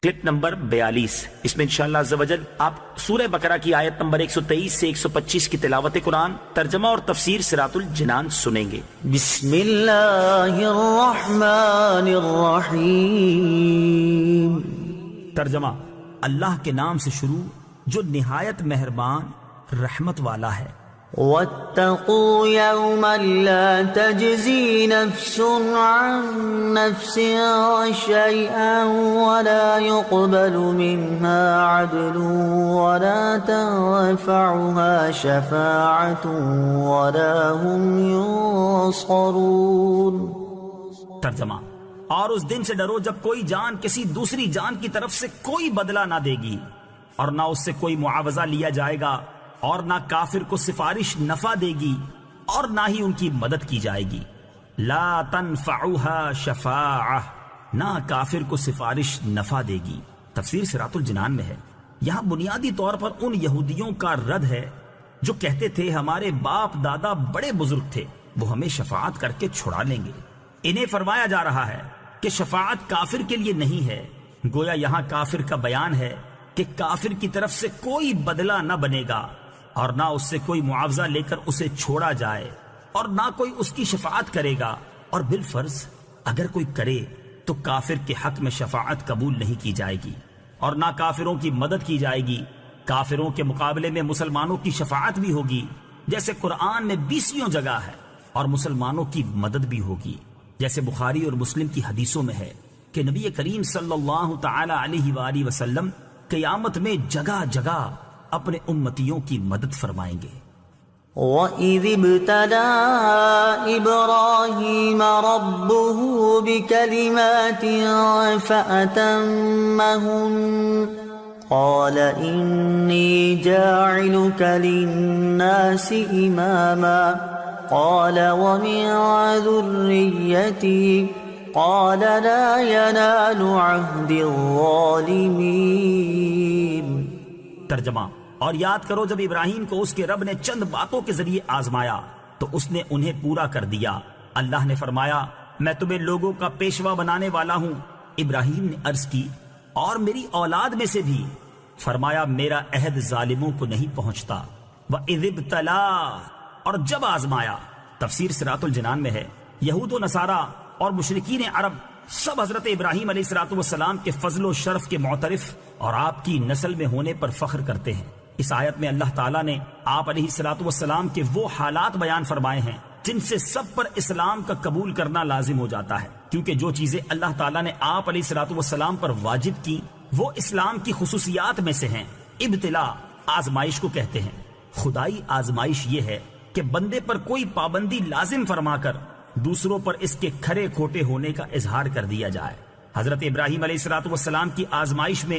Clip number 42 اس میں انشاءاللہ عز و جل آپ سورہ بقرہ کی آیت نمبر 123 سے 125 کی تلاوت قرآن، ترجمہ اور تفسیر صراط الجنان سنیں گے۔ بسم اللہ الرحمن الرحیم۔ ترجمہ: اللہ کے نام سے شروع جو نہایت مہربان رحمت والا ہے۔ واتقوا يوما لا تجزي نفس عن نفس شيئا ولا يقبل منها عدل ولا تنفعها شفاعة ولا هم ينصرون۔ ترجمہ: اور اس دن سے ڈرو جب کوئی جان کسی دوسری جان کی طرف سے کوئی بدلہ نہ دے گی، اور نہ اس سے کوئی معاوضہ لیا جائے گا، اور نہ کافر کو سفارش نفع دے گی اور نہ ہی ان کی مدد کی جائے گی۔ لا تنفعها شفاعہ، نہ کافر کو سفارش نفع دے گی۔ تفسیر صراط الجنان میں ہے، یہاں بنیادی طور پر ان یہودیوں کا رد ہے جو کہتے تھے ہمارے باپ دادا بڑے بزرگ تھے، وہ ہمیں شفاعت کر کے چھڑا لیں گے۔ انہیں فرمایا جا رہا ہے کہ شفاعت کافر کے لیے نہیں ہے۔ گویا یہاں کافر کا بیان ہے کہ کافر کی طرف سے کوئی بدلہ نہ بنے گا، اور نہ اس سے کوئی معاوضہ لے کر اسے چھوڑا جائے، اور نہ کوئی اس کی شفاعت کرے گا، اور بالفرض اگر کوئی کرے تو کافر کے حق میں شفاعت قبول نہیں کی جائے گی، اور نہ کافروں کی مدد کی جائے گی۔ کافروں کے مقابلے میں مسلمانوں کی شفاعت بھی ہوگی، جیسے قرآن میں 20 جگہ ہے، اور مسلمانوں کی مدد بھی ہوگی، جیسے بخاری اور مسلم کی حدیثوں میں ہے کہ نبی کریم صلی اللہ تعالی علیہ وآلہ وسلم قیامت میں جگہ جگہ اپنے امتیوں کی مدد فرمائیں گے۔ وَإِذِ ابْتَلَىٰ إِبْرَاهِيمَ رَبُّهُ بِكَلِمَاتٍ فَأَتَمَّهُنَّ قَالَ إِنِّي جَاعِلُكَ لِلنَّاسِ إِمَامًا قَالَ وَمِن ذُرِّيَّتِي قَالَ لَا يَنَالُ عَهْدِ الظَّالِمِينَ۔ ترجمہ: اور یاد کرو جب ابراہیم کو اس کے رب نے چند باتوں کے ذریعے آزمایا تو اس نے انہیں پورا کر دیا۔ اللہ نے فرمایا میں تمہیں لوگوں کا پیشوا بنانے والا ہوں۔ ابراہیم نے عرض کی اور میری اولاد میں سے بھی؟ فرمایا میرا عہد ظالموں کو نہیں پہنچتا۔ وَإِذِ ابْتَلَىٰ، اور جب آزمایا۔ تفسیر صراط الجنان میں ہے یہود و نصارہ اور مشرکین عرب سب حضرت ابراہیم علیہ السلام کے فضل و شرف کے معترف اور آپ کی نسل میں ہونے پر فخر کرتے ہیں۔ اس آیت میں اللہ تعالیٰ نے آپ علیہ السلام کے وہ حالات بیان فرمائے ہیں جن سے سب پر اسلام کا قبول کرنا لازم ہو جاتا ہے، کیونکہ جو چیزیں اللہ تعالیٰ نے آپ علیہ السلام پر واجب کی وہ اسلام کی خصوصیات میں سے ہیں۔ ابتلا آزمائش کو کہتے ہیں۔ خدائی آزمائش یہ ہے کہ بندے پر کوئی پابندی لازم فرما کر دوسروں پر اس کے کھرے کھوٹے ہونے کا اظہار کر دیا جائے۔ حضرت ابراہیم علیہ السلام کی آزمائش میں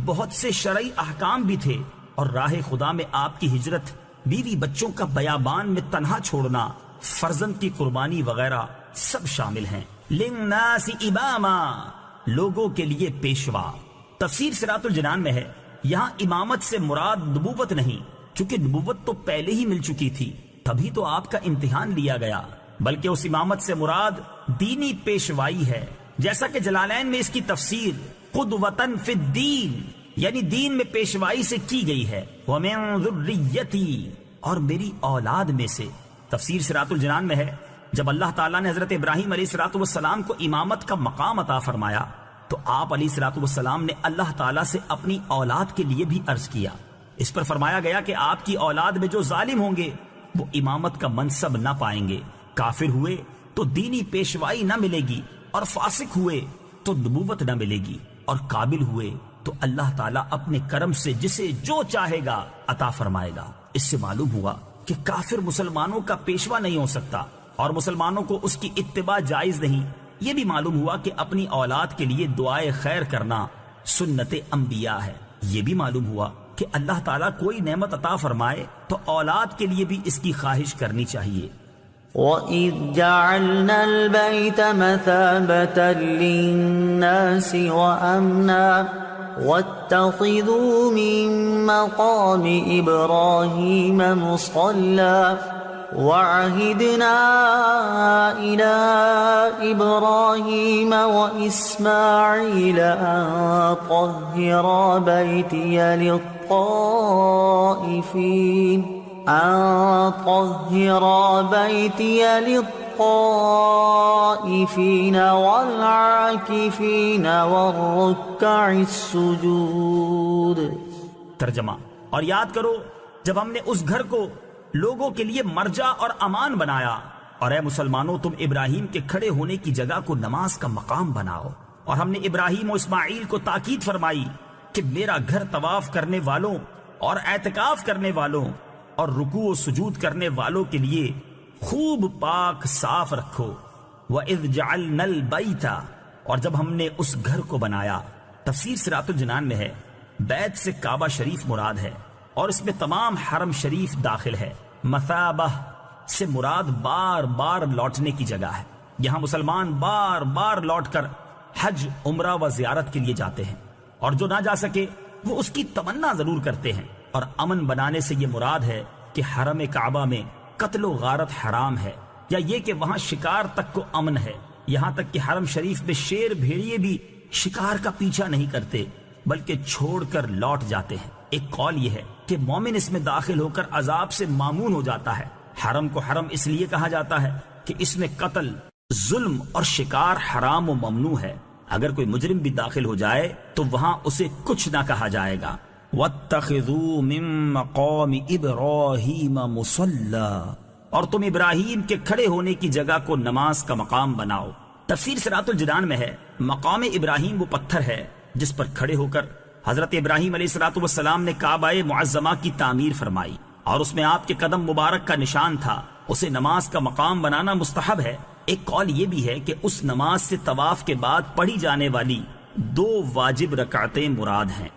بہت سے شرعی احکام بھی تھے، اور راہ خدا میں آپ کی ہجرت، بیوی بچوں کا بیابان میں تنہا چھوڑنا، فرزند کی قربانی وغیرہ سب شامل ہیں۔ للناس اماما، لوگوں کے لیے پیشوا۔ تفسیر صراط الجنان میں ہے یہاں امامت سے مراد نبوت نہیں، چونکہ نبوت تو پہلے ہی مل چکی تھی، تبھی تو آپ کا امتحان لیا گیا، بلکہ اس امامت سے مراد دینی پیشوائی ہے، جیسا کہ جلالین میں اس کی تفسیر قدوۃً فی الدین یعنی دین میں پیشوائی سے کی گئی ہے۔ وَمِن ذُرِّيَّتِي، اور میری اولاد میں سے۔ تفسیر صراط الجنان میں ہے جب اللہ تعالیٰ نے حضرت ابراہیم علیہ السلام کو امامت کا مقام عطا فرمایا تو آپ علیہ السلام نے اللہ تعالیٰ سے اپنی اولاد کے لیے بھی عرض کیا۔ اس پر فرمایا گیا کہ آپ کی اولاد میں جو ظالم ہوں گے وہ امامت کا منصب نہ پائیں گے، کافر ہوئے تو دینی پیشوائی نہ ملے گی، اور فاسق ہوئے تو نبوت نہ ملے گی، اور قابل ہوئے تو اللہ تعالیٰ اپنے کرم سے جسے جو چاہے گا عطا فرمائے گا۔ اس سے معلوم ہوا کہ کافر مسلمانوں کا پیشوا نہیں ہو سکتا، اور مسلمانوں کو اس کی اتباع جائز نہیں۔ یہ بھی معلوم ہوا کہ اپنی اولاد کے لیے دعائے خیر کرنا سنت انبیاء ہے۔ یہ بھی معلوم ہوا کہ اللہ تعالیٰ کوئی نعمت عطا فرمائے تو اولاد کے لیے بھی اس کی خواہش کرنی چاہیے۔ وَإِذْ جَعَلْنَا الْبَيْتَ مَثَابَةً لِلنَّاسِ وَأَمْنًا وَاتَّخِذُوا مِن مَّقَامِ إِبْرَاهِيمَ مُصَلًّى وعهدنا إلى إبراهيم وإسماعيل أن طهرا بيتي للطائفين والعاكفين والركع السجود. ترجمہ: اور یاد کرو جب ہم نے اس گھر کو لوگوں کے لیے مرجع اور امان بنایا، اور اے مسلمانوں تم ابراہیم کے کھڑے ہونے کی جگہ کو نماز کا مقام بناؤ. اور ہم نے ابراہیم و اسماعیل کو تاکید فرمائی کہ میرا گھر طواف کرنے والوں اور اعتکاف کرنے والوں اور رکوع و سجود کرنے والوں کے لیے خوب پاک صاف رکھو. وَإِذْ جَعَلْنَا الْبَيْتَ، اور جب ہم نے اس گھر کو بنایا. تفسیر صراط الجنان میں ہے بیت سے کعبہ شریف مراد ہے اور اس میں تمام حرم شریف داخل ہے. مثابہ سے مراد بار بار لوٹنے کی جگہ ہے. یہاں مسلمان بار بار لوٹ کر حج، عمرہ و زیارت کے لیے جاتے ہیں، اور جو نہ جا سکے وہ اس کی تمنا ضرور کرتے ہیں. اور امن بنانے سے یہ مراد ہے کہ حرم کعبہ میں قتل و غارت حرام ہے، یا یہ کہ وہاں شکار تک کو امن ہے. یہاں تک کہ حرم شریف میں شیر بھیڑیے بھی شکار کا پیچھا نہیں کرتے بلکہ چھوڑ کر لوٹ جاتے ہیں. ایک قول یہ ہے کہ مومن اس میں داخل ہو کر عذاب سے مامون ہو جاتا ہے. حرم کو حرم اس لیے کہا جاتا ہے کہ اس میں قتل، ظلم اور شکار حرام و ممنوع ہے. اگر کوئی مجرم بھی داخل ہو جائے تو وہاں اسے کچھ نہ کہا جائے گا. وَاتَّخِذُوا مِن مَّقَامِ إِبْرَاهِيمَ مُصَلًّى، اور تم ابراہیم کے کھڑے ہونے کی جگہ کو نماز کا مقام بناؤ. تفسیر صراط الجنان میں ہے مقام ابراہیم وہ پتھر ہے جس پر کھڑے ہو کر حضرت ابراہیم علیہ السلام نے کعبہ معظمہ کی تعمیر فرمائی، اور اس میں آپ کے قدم مبارک کا نشان تھا. اسے نماز کا مقام بنانا مستحب ہے. ایک قول یہ بھی ہے کہ اس نماز سے طواف کے بعد پڑھی جانے والی 2 واجب رکعتیں مراد ہیں.